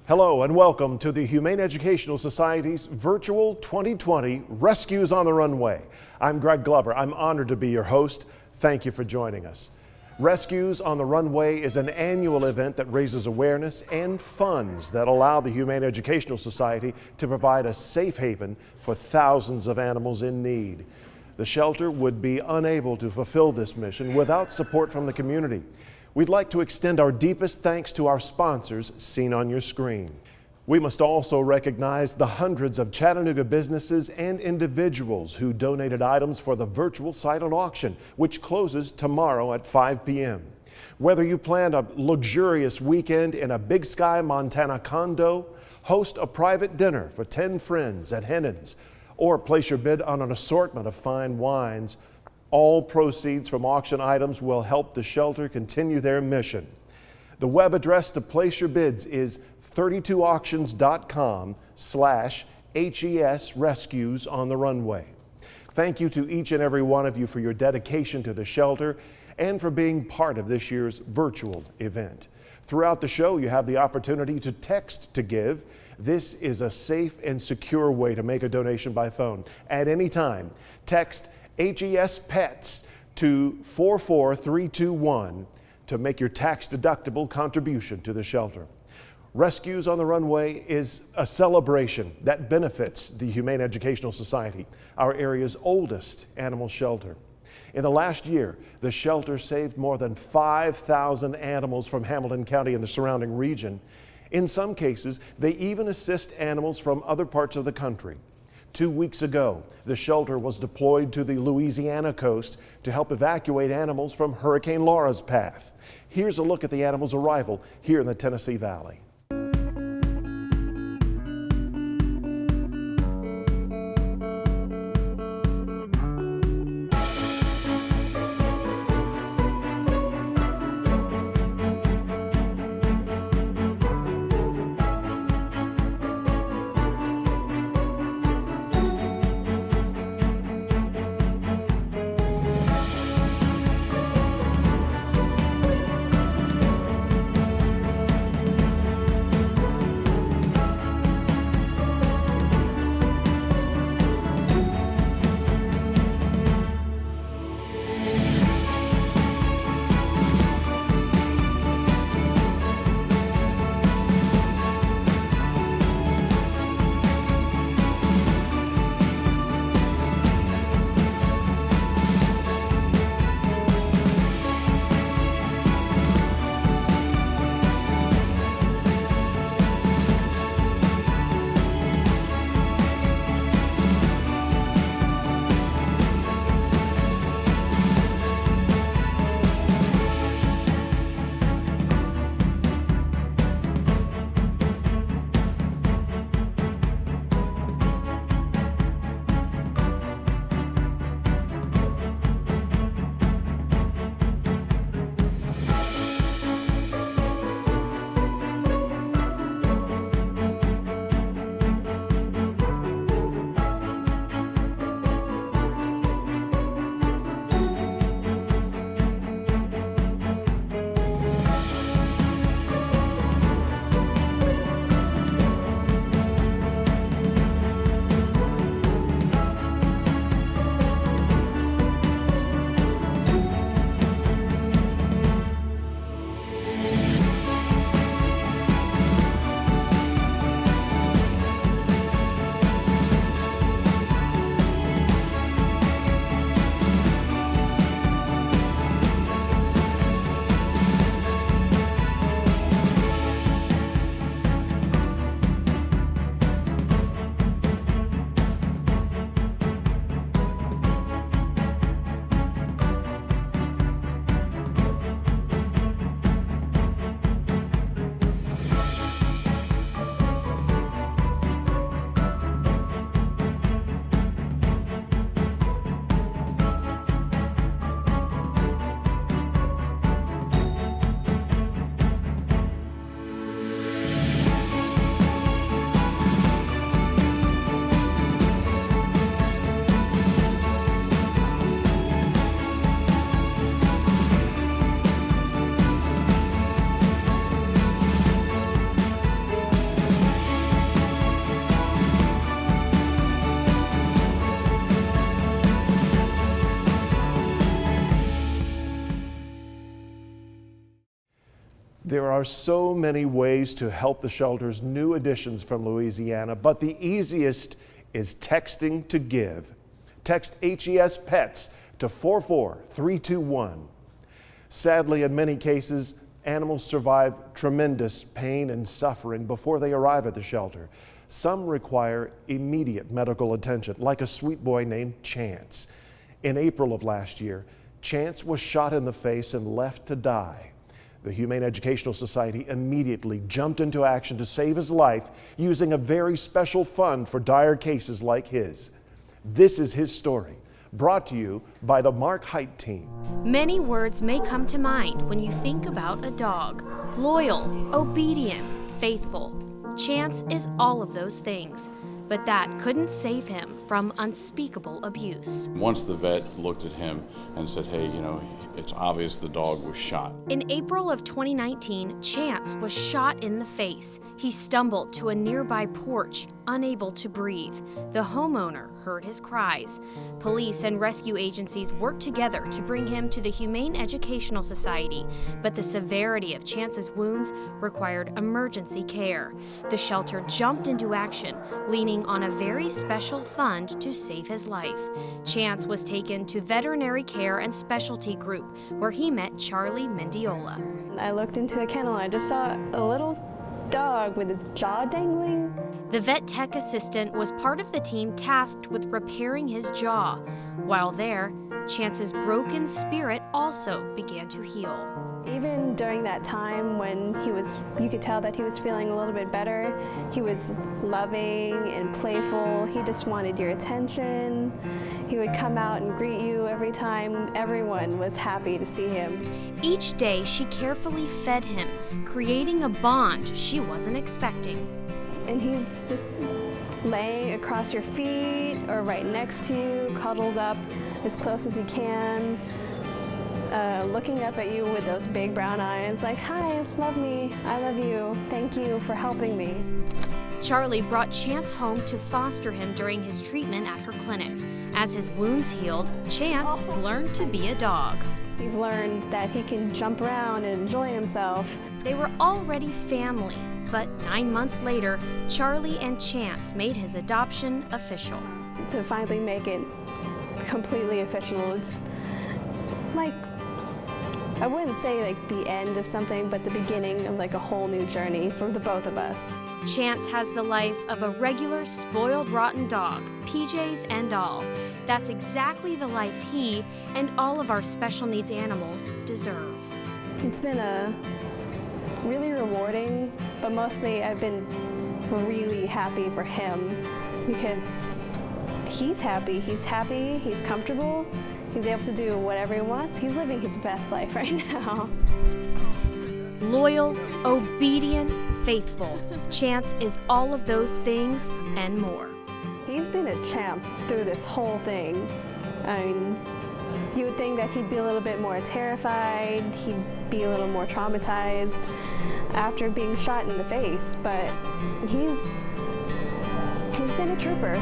Hello and welcome to the Humane Educational Society's virtual 2020 Rescues on the Runway. I'm Greg Glover. I'm honored to be your host. Thank you for joining us. Rescues on the Runway is an annual event that raises awareness and funds that allow the Humane Educational Society to provide a safe haven for thousands of animals in need. The shelter would be unable to fulfill this mission without support from the community. We'd like to extend our deepest thanks to our sponsors seen on your screen. We must also recognize the hundreds of Chattanooga businesses and individuals who donated items for the virtual silent auction, which closes tomorrow at 5 p.m. Whether you plan a luxurious weekend in a Big Sky, Montana condo, host a private dinner for 10 friends at Hennon's, or place your bid on an assortment of fine wines, all proceeds from auction items will help the shelter continue their mission. The web address to place your bids is 32auctions.com/HES Rescues on the Runway. Thank you to each and every one of you for your dedication to the shelter and for being part of this year's virtual event. Throughout the show, you have the opportunity to text to give. This is a safe and secure way to make a donation by phone. At any time, text HES Pets to 44321 to make your tax-deductible contribution to the shelter. Rescues on the Runway is a celebration that benefits the Humane Educational Society, our area's oldest animal shelter. In the last year, the shelter saved more than 5,000 animals from Hamilton County and the surrounding region. In some cases, they even assist animals from other parts of the country. 2 weeks ago, the shelter was deployed to the Louisiana coast to help evacuate animals from Hurricane Laura's path. Here's a look at the animals' arrival here in the Tennessee Valley. There are so many ways to help the shelter's new additions from Louisiana, but the easiest is texting to give. Text HES Pets to 44321. Sadly, in many cases, animals survive tremendous pain and suffering before they arrive at the shelter. Some require immediate medical attention, like a sweet boy named Chance. In April of last year, Chance was shot in the face and left to die. The Humane Educational Society immediately jumped into action to save his life using a very special fund for dire cases like his. This is his story, brought to you by the Mark Height team. Many words may come to mind when you think about a dog. Loyal, obedient, faithful. Chance is all of those things, but that couldn't save him from unspeakable abuse. Once the vet looked at him and said, hey, it's obvious the dog was shot. In April of 2019, Chance was shot in the face. He stumbled to a nearby porch, unable to breathe. The homeowner heard his cries. Police and rescue agencies worked together to bring him to the Humane Educational Society, but the severity of Chance's wounds required emergency care. The shelter jumped into action, leaning on a very special fund to save his life. Chance was taken to veterinary care and specialty group, where he met Charlie Mendiola. I looked into the kennel and I just saw a little dog with its jaw dangling. The vet tech assistant was part of the team tasked with repairing his jaw. While there, Chance's broken spirit also began to heal. Even during that time when you could tell that he was feeling a little bit better, he was loving and playful. He just wanted your attention. He would come out and greet you every time. Everyone was happy to see him. Each day, she carefully fed him, creating a bond she wasn't expecting. And he's just laying across your feet or right next to you, cuddled up as close as he can, looking up at you with those big brown eyes like, hi, love me, I love you, thank you for helping me. Charlie brought Chance home to foster him during his treatment at her clinic. As his wounds healed, Chance learned to be a dog. He's learned that he can jump around and enjoy himself. They were already family, but 9 months later, Charlie and Chance made his adoption official. To finally make it completely official, it's like, I wouldn't say like the end of something, but the beginning of like a whole new journey for the both of us. Chance has the life of a regular, spoiled, rotten dog, PJs and all. That's exactly the life he and all of our special needs animals deserve. It's been really rewarding, but mostly I've been really happy for him because he's happy, he's comfortable, he's able to do whatever he wants. He's living his best life right now. Loyal, obedient, faithful. Chance is all of those things and more. He's been a champ through this whole thing. I mean, you would think that he'd be a little bit more terrified, he'd be a little more traumatized after being shot in the face, but he's been a trooper.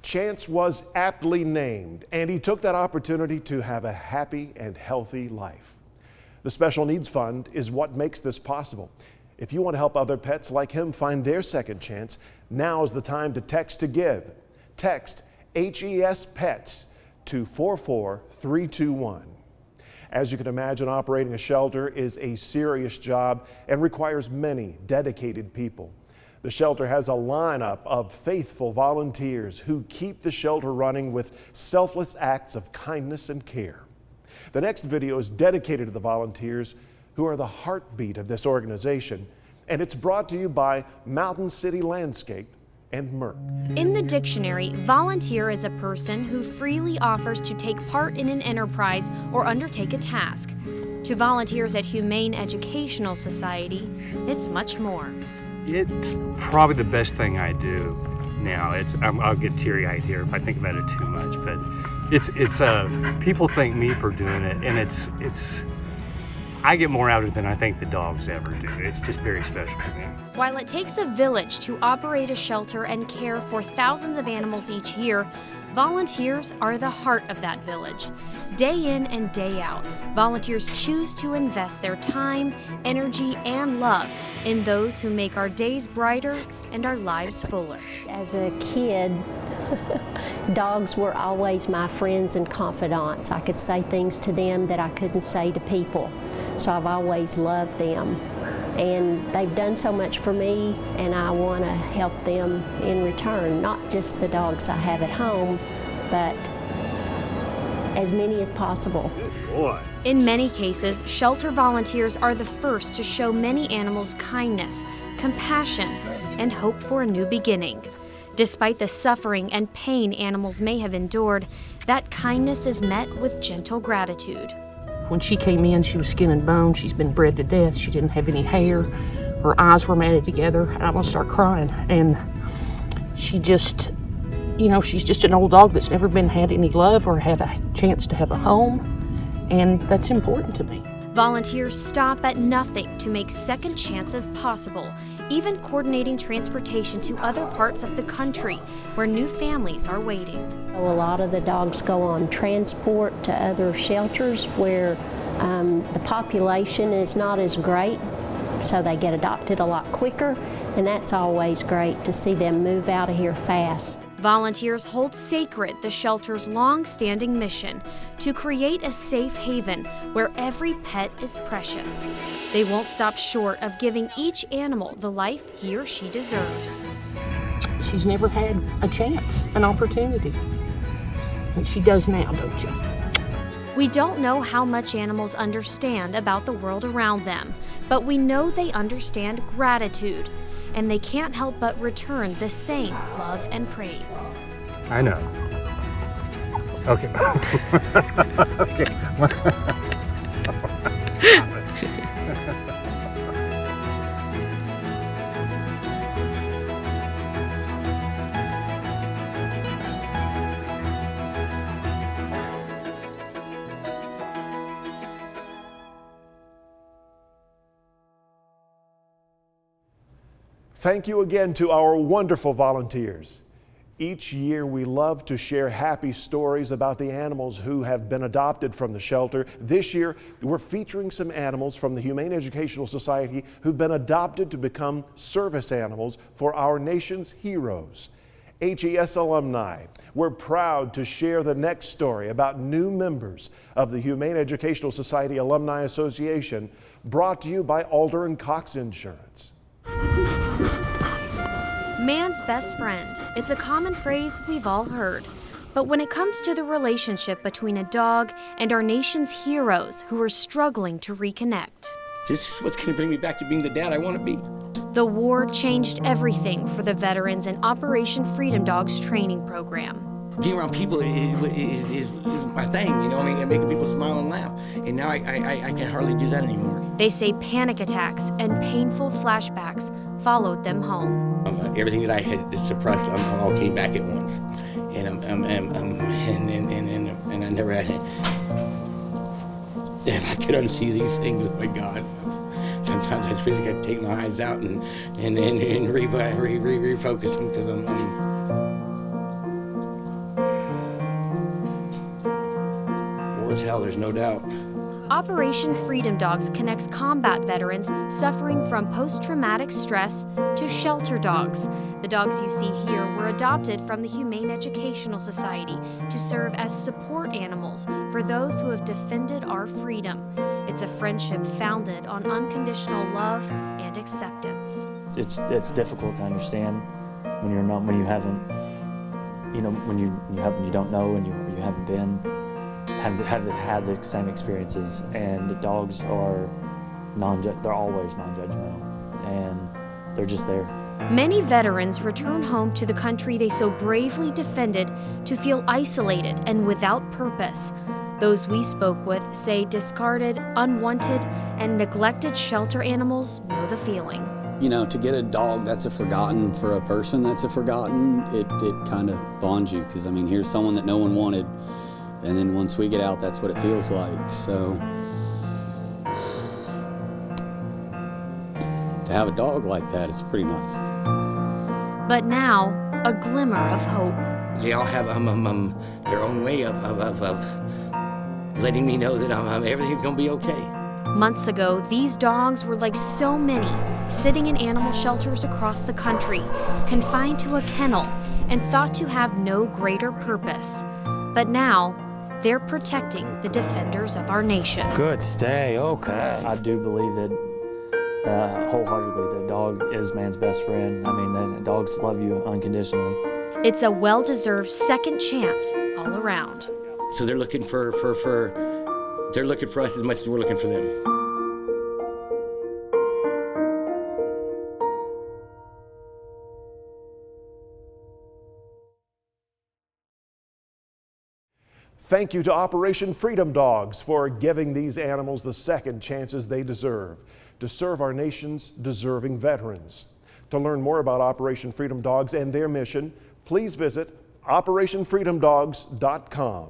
Chance was aptly named, and he took that opportunity to have a happy and healthy life. The Special Needs Fund is what makes this possible. If you want to help other pets like him find their second chance, now is the time to text to give. Text HES Pets to 44321. As you can imagine, operating a shelter is a serious job and requires many dedicated people. The shelter has a lineup of faithful volunteers who keep the shelter running with selfless acts of kindness and care. The next video is dedicated to the volunteers who are the heartbeat of this organization, and it's brought to you by Mountain City Landscape and Merck. In the dictionary, volunteer is a person who freely offers to take part in an enterprise or undertake a task. To volunteers at Humane Educational Society, it's much more. It's probably the best thing I do now. I'll get teary-eyed here if I think about it too much, but it's people thank me for doing it, and I get more out of it than I think the dogs ever do. It's just very special to me. While it takes a village to operate a shelter and care for thousands of animals each year, Volunteers are the heart of that village. Day in and day out, volunteers choose to invest their time, energy, and love in those who make our days brighter and our lives fuller. As a kid, dogs were always my friends and confidants. I could say things to them that I couldn't say to people. So I've always loved them. And they've done so much for me, and I want to help them in return. Not just the dogs I have at home, but as many as possible. Good boy. In many cases, shelter volunteers are the first to show many animals kindness, compassion, and hope for a new beginning. Despite the suffering and pain animals may have endured, that kindness is met with gentle gratitude. When she came in, she was skin and bone. She's been bred to death. She didn't have any hair. Her eyes were matted together. And I'm gonna start crying. And she just, she's just an old dog that's never had any love or had a chance to have a home. And that's important to me. Volunteers stop at nothing to make second chances possible, even coordinating transportation to other parts of the country where new families are waiting. A lot of the dogs go on transport to other shelters where the population is not as great, so they get adopted a lot quicker, and that's always great to see them move out of here fast. Volunteers hold sacred the shelter's long-standing mission to create a safe haven where every pet is precious. They won't stop short of giving each animal the life he or she deserves. She's never had a chance, an opportunity. And she does now, don't you? We don't know how much animals understand about the world around them, but we know they understand gratitude, and they can't help but return the same love and praise. I know. Okay. Okay. Thank you again to our wonderful volunteers. Each year we love to share happy stories about the animals who have been adopted from the shelter. This year we're featuring some animals from the Humane Educational Society who've been adopted to become service animals for our nation's heroes. HES alumni, we're proud to share the next story about new members of the Humane Educational Society Alumni Association, brought to you by Alder and Cox Insurance. Man's best friend. It's a common phrase we've all heard. But when it comes to the relationship between a dog and our nation's heroes who are struggling to reconnect, this is what's going to bring me back to being the dad I want to be. the war changed everything for the veterans in Operation Freedom Dogs training program. Being around people is my thing, and making people smile and laugh. And now I can hardly do that anymore. They say panic attacks and painful flashbacks followed them home. Everything that I had suppressed, all came back at once, and I never had it. If I could unsee these things, oh my God! Sometimes I just wish I could take my eyes out and refocus them, because I'm war is hell. There's no doubt. Operation Freedom Dogs connects combat veterans suffering from post-traumatic stress to shelter dogs. The dogs you see here were adopted from the Humane Educational Society to serve as support animals for those who have defended our freedom. It's a friendship founded on unconditional love and acceptance. It's difficult to understand when you don't know and you haven't been. Have had the same experiences, and the dogs are they're always non-judgmental, and they're just there. Many veterans return home to the country they so bravely defended to feel isolated and without purpose. Those we spoke with say discarded, unwanted, and neglected shelter animals know the feeling. To get a dog that's a forgotten for a person that's a forgotten, it kind of bonds you, because here's someone that no one wanted. And then once we get out, that's what it feels like. So to have a dog like that is pretty nice. But now, a glimmer of hope. they all have their own way of letting me know that everything's gonna be okay. Months ago, these dogs were like so many, sitting in animal shelters across the country, confined to a kennel and thought to have no greater purpose. But now, they're protecting the defenders of our nation. Good, stay, okay. I do believe that wholeheartedly that dog is man's best friend. I mean, the dogs love you unconditionally. It's a well-deserved second chance all around. So they're looking they're looking for us as much as we're looking for them. Thank you to Operation Freedom Dogs for giving these animals the second chances they deserve to serve our nation's deserving veterans. To learn more about Operation Freedom Dogs and their mission, please visit OperationFreedomDogs.com.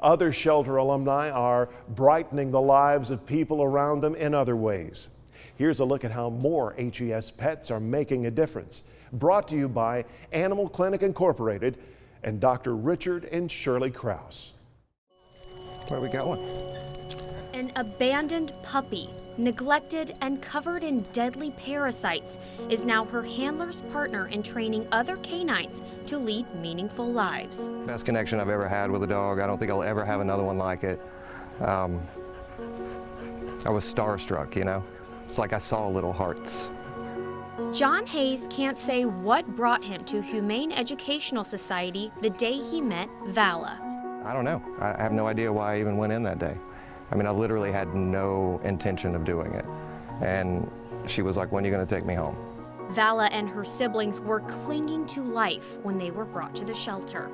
Other shelter alumni are brightening the lives of people around them in other ways. Here's a look at how more HES pets are making a difference. Brought to you by Animal Clinic Incorporated and Dr. Richard and Shirley Krause. Where are we going? An abandoned puppy, neglected and covered in deadly parasites, is now her handler's partner in training other canines to lead meaningful lives. Best connection I've ever had with a dog. I don't think I'll ever have another one like it. I was starstruck, you know? It's like I saw little hearts. John Hayes can't say what brought him to Humane Educational Society the day he met Vala. I don't know. I have no idea why I even went in that day. I mean, I literally had no intention of doing it. And she was like, when are you going to take me home? Vala and her siblings were clinging to life when they were brought to the shelter.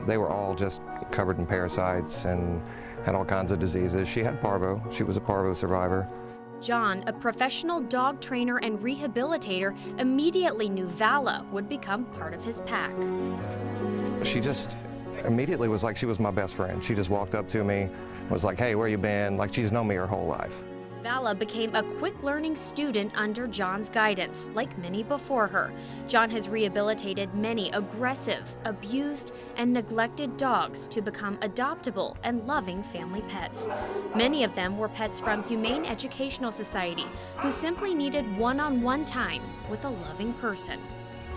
They were all just covered in parasites and had all kinds of diseases. She had parvo. She was a parvo survivor. John, a professional dog trainer and rehabilitator, immediately knew Vala would become part of his pack. She just immediately was like she was my best friend. She just walked up to me, was like, hey, where you been? Like she's known me her whole life. Vala became a quick learning student under John's guidance, like many before her. John has rehabilitated many aggressive, abused, and neglected dogs to become adoptable and loving family pets. Many of them were pets from Humane Educational Society who simply needed one-on-one time with a loving person.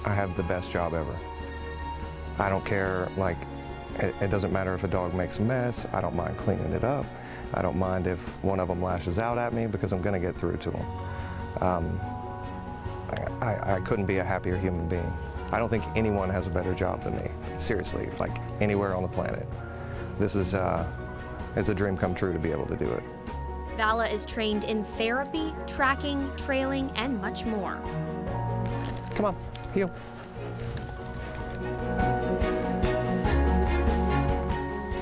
I have the best job ever. I don't care, like, it doesn't matter if a dog makes a mess. I don't mind cleaning it up. I don't mind if one of them lashes out at me because I'm going to get through to them. I couldn't be a happier human being. I don't think anyone has a better job than me. Seriously, like anywhere on the planet. This is it's a dream come true to be able to do it. Vala is trained in therapy, tracking, trailing, and much more. Come on, heel.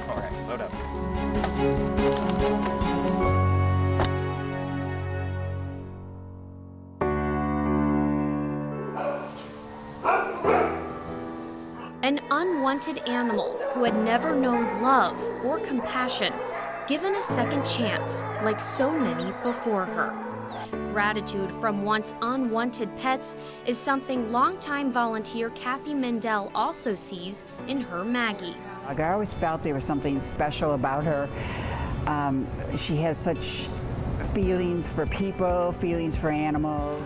All right, load up. An unwanted animal who had never known love or compassion, given a second chance like so many before her. Gratitude from once unwanted pets is something longtime volunteer Kathy Mendel also sees in her Maggie. I always felt there was something special about her. She has such feelings for people, feelings for animals.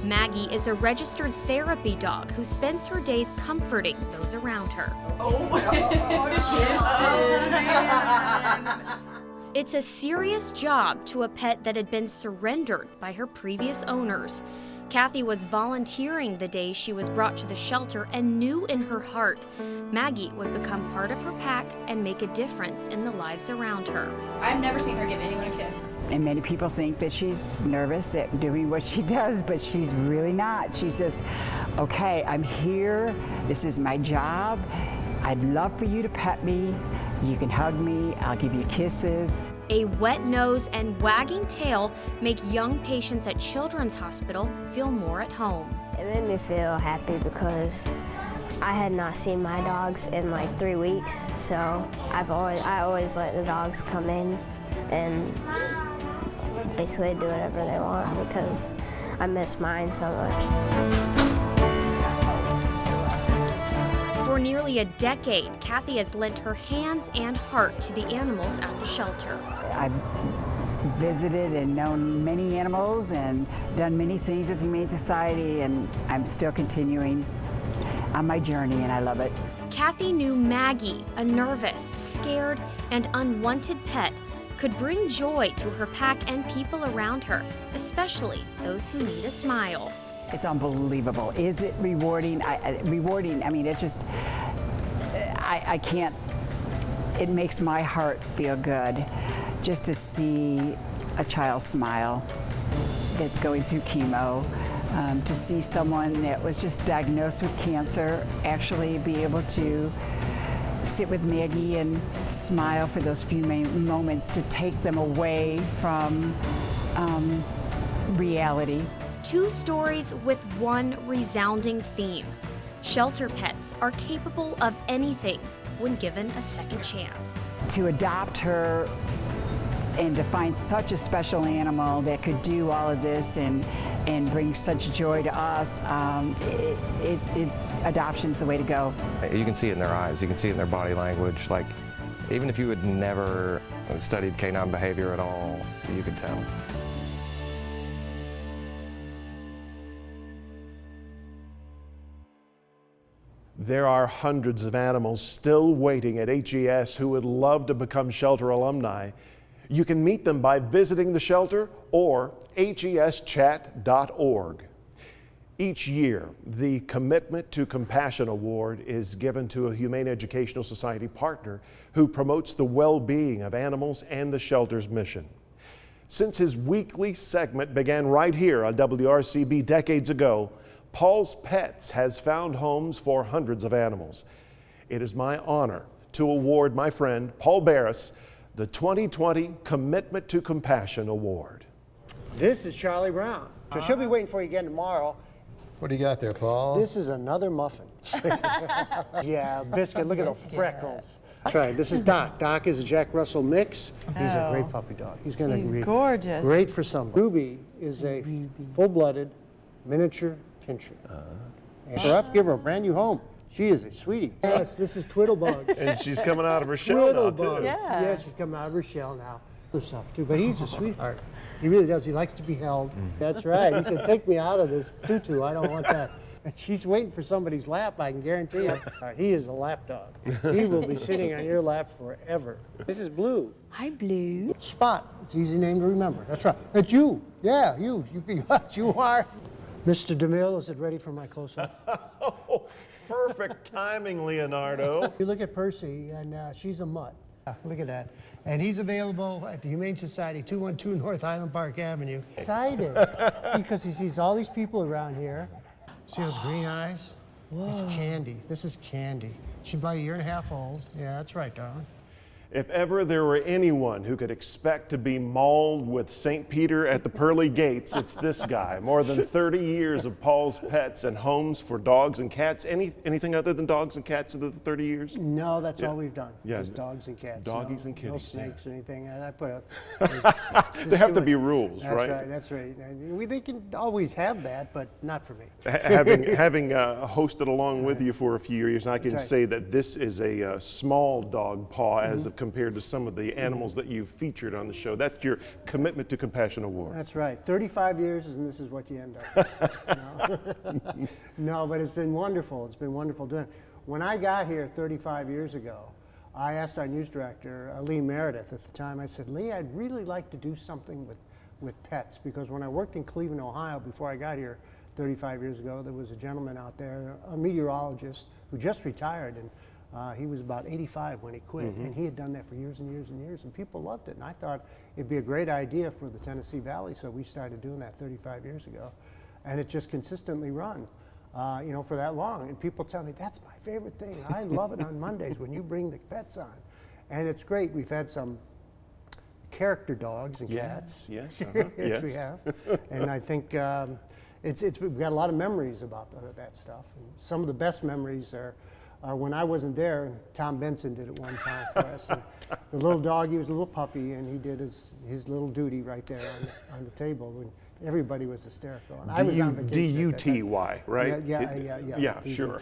Maggie is a registered therapy dog who spends her days comforting those around her. It's a serious job to a pet that had been surrendered by her previous owners. Kathy was volunteering the day she was brought to the shelter and knew in her heart Maggie would become part of her pack and make a difference in the lives around her. I've never seen her give anyone a kiss. And many people think that she's nervous at doing what she does, but she's really not. She's just, okay, I'm here. This is my job. I'd love for you to pet me. You can hug me. I'll give you kisses. A wet nose and wagging tail make young patients at Children's Hospital feel more at home. It made me feel happy because I had not seen my dogs in like 3 weeks, so I always let the dogs come in and basically do whatever they want because I miss mine so much. For nearly a decade, Kathy has lent her hands and heart to the animals at the shelter. I've visited and known many animals and done many things at the Humane Society, and I'm still continuing on my journey, and I love it. Kathy knew Maggie, a nervous, scared, and unwanted pet, could bring joy to her pack and people around her, especially those who need a smile. It's unbelievable. Is it rewarding? Rewarding, I mean, it's just, I can't, it makes my heart feel good just to see a child smile that's going through chemo. To see someone that was just diagnosed with cancer actually be able to sit with Maggie and smile for those few moments to take them away from reality. Two stories with one resounding theme. Shelter pets are capable of anything when given a second chance. To adopt her and to find such a special animal that could do all of this and bring such joy to us, adoption's the way to go. You can see it in their eyes, you can see it in their body language. Like, even if you had never studied canine behavior at all, you could tell. There are hundreds of animals still waiting at HES who would love to become shelter alumni. You can meet them by visiting the shelter or heschat.org. Each year, the Commitment to Compassion Award is given to a Humane Educational Society partner who promotes the well-being of animals and the shelter's mission. Since his weekly segment began right here on WRCB decades ago, Paul's Pets has found homes for hundreds of animals. It is my honor to award my friend Paul Barris the 2020 Commitment to Compassion Award. This is Charlie Brown. So she'll be waiting for you again tomorrow. What do you got there, Paul? This is another muffin. Yeah, Biscuit, look at the freckles. That's right, this is Doc. Doc is a Jack Russell mix. He's a great puppy dog. He's gonna be gorgeous. Great for some. Ruby is a full-blooded miniature pinscher. And her up, give her a brand new home. She is a sweetie. Yes, this is Twiddlebug. And she's coming out of her shell now, too. Yeah, she's coming out of her shell now. Herself, too. But he's a sweetheart. He really does. He likes to be held. That's right. He said, take me out of this tutu. I don't want that. And she's waiting for somebody's lap, I can guarantee you. He is a lap dog. He will be sitting on your lap forever. This is Blue. Hi, Blue. Spot. It's an easy name to remember. That's right. It's you. Yeah, you. You are. Mr. DeMille, is it ready for my close-up? Oh, perfect timing, Leonardo. You look at Percy, and she's a mutt. Look at that. And he's available at the Humane Society, 212 North Highland Park Avenue. Excited because he sees all these people around here. See those green eyes? Whoa. It's Candy. This is Candy. She's about 1.5 years old. Yeah, that's right, darling. If ever there were anyone who could expect to be mauled with St. Peter at the pearly gates, it's this guy. More than 30 years of Paul's Pets and homes for dogs and cats. Anything other than dogs and cats in the 30 years? No, that's all we've done. Yeah. Just dogs and cats. Doggies and kitties. No snakes or anything. I put up. There have to be rules, right? That's right. They can always have that, but not for me. Having hosted along with you for a few years, I can say that this is a small dog paw as compared to some of the animals that you've featured on the show. That's your Commitment to Compassion Award. That's right. 35 years, and this is what you end up with. No, but it's been wonderful. It's been wonderful doing it. When I got here 35 years ago, I asked our news director, Lee Meredith, at the time, I said, Lee, I'd really like to do something with pets, because when I worked in Cleveland, Ohio, before I got here 35 years ago, there was a gentleman out there, a meteorologist, who just retired, and he was about 85 when he quit, and he had done that for years and years and years, and people loved it. And I thought it'd be a great idea for the Tennessee Valley, so we started doing that 35 years ago. And it just consistently run, for that long. And people tell me, that's my favorite thing. I love it on Mondays when you bring the pets on. And it's great. We've had some character dogs and cats. Yes, yes, we have. And I think we've got a lot of memories about that stuff. And some of the best memories are when I wasn't there, Tom Benson did it one time for us. And the little dog, he was a little puppy, and he did his little duty right there on the table. When Everybody was hysterical. And I was on vacation. D-U-T-Y, right? Yeah. Yeah, sure.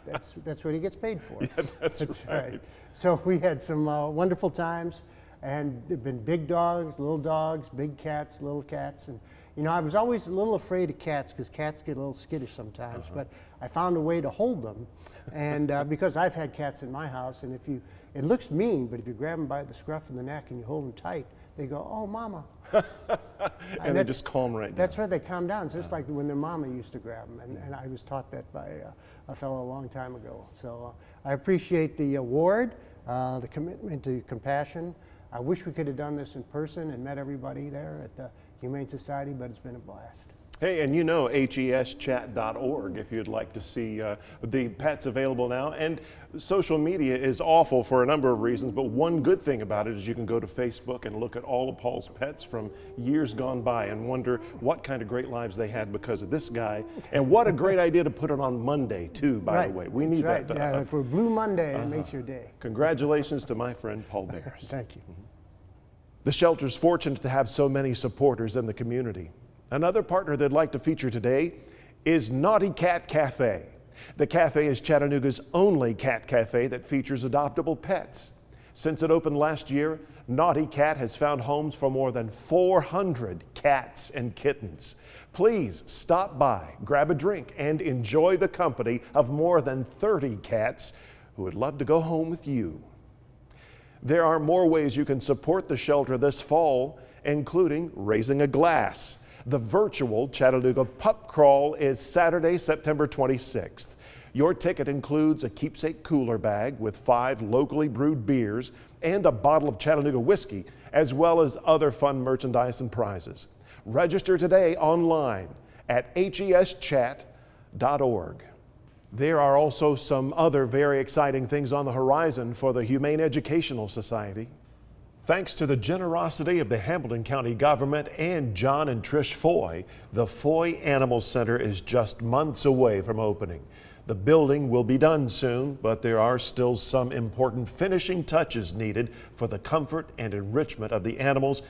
That's what he gets paid for. Yeah, that's right. So we had some wonderful times, and there've been big dogs, big cats, little cats, and you know, I was always a little afraid of cats because cats get a little skittish sometimes, but I found a way to hold them, and because I've had cats in my house, and it looks mean, but if you grab them by the scruff of the neck and you hold them tight, they go, "Oh, mama." and they just calm right down. That's right, they calm down. It's just like when their mama used to grab them, and I was taught that by a fellow a long time ago. So I appreciate the award, the commitment to compassion. I wish we could have done this in person and met everybody there at the Humane Society, but it's been a blast. Hey, and you know heschat.org if you'd like to see the pets available now. And social media is awful for a number of reasons, but one good thing about it is you can go to Facebook and look at all of Paul's pets from years gone by and wonder what kind of great lives they had because of this guy. And what a great idea to put it on Monday, too, by the way. We need that. Yeah, for Blue Monday, it makes your day. Congratulations to my friend Paul Barris. Thank you. The shelter's fortunate to have so many supporters in the community. Another partner they'd like to feature today is Naughty Cat Cafe. The cafe is Chattanooga's only cat cafe that features adoptable pets. Since it opened last year, Naughty Cat has found homes for more than 400 cats and kittens. Please stop by, grab a drink, and enjoy the company of more than 30 cats who would love to go home with you. There are more ways you can support the shelter this fall, including raising a glass. The virtual Chattanooga Pup Crawl is Saturday, September 26th. Your ticket includes a keepsake cooler bag with 5 locally brewed beers and a bottle of Chattanooga whiskey, as well as other fun merchandise and prizes. Register today online at heschat.org. There are also some other very exciting things on the horizon for the Humane Educational Society. Thanks to the generosity of the Hamilton County government and John and Trish Foy, the Foy Animal Center is just months away from opening. The building will be done soon, but there are still some important finishing touches needed for the comfort and enrichment of the animals,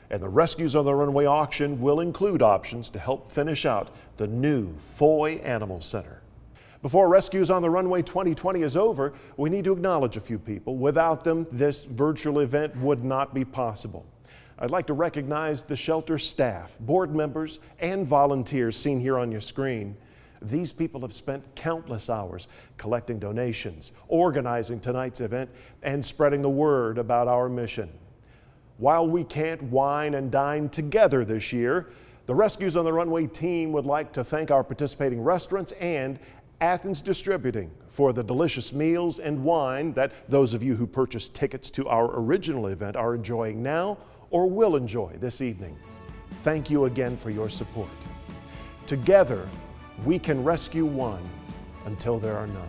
and the Rescues on the Runway auction will include options to help finish out the new Foy Animal Center. Before Rescues on the Runway 2020 is over, we need to acknowledge a few people. Without them, this virtual event would not be possible. I'd like to recognize the shelter staff, board members, and volunteers seen here on your screen. These people have spent countless hours collecting donations, organizing tonight's event, and spreading the word about our mission. While we can't wine and dine together this year, the Rescues on the Runway team would like to thank our participating restaurants and Athens Distributing for the delicious meals and wine that those of you who purchased tickets to our original event are enjoying now or will enjoy this evening. Thank you again for your support. Together, we can rescue one until there are none.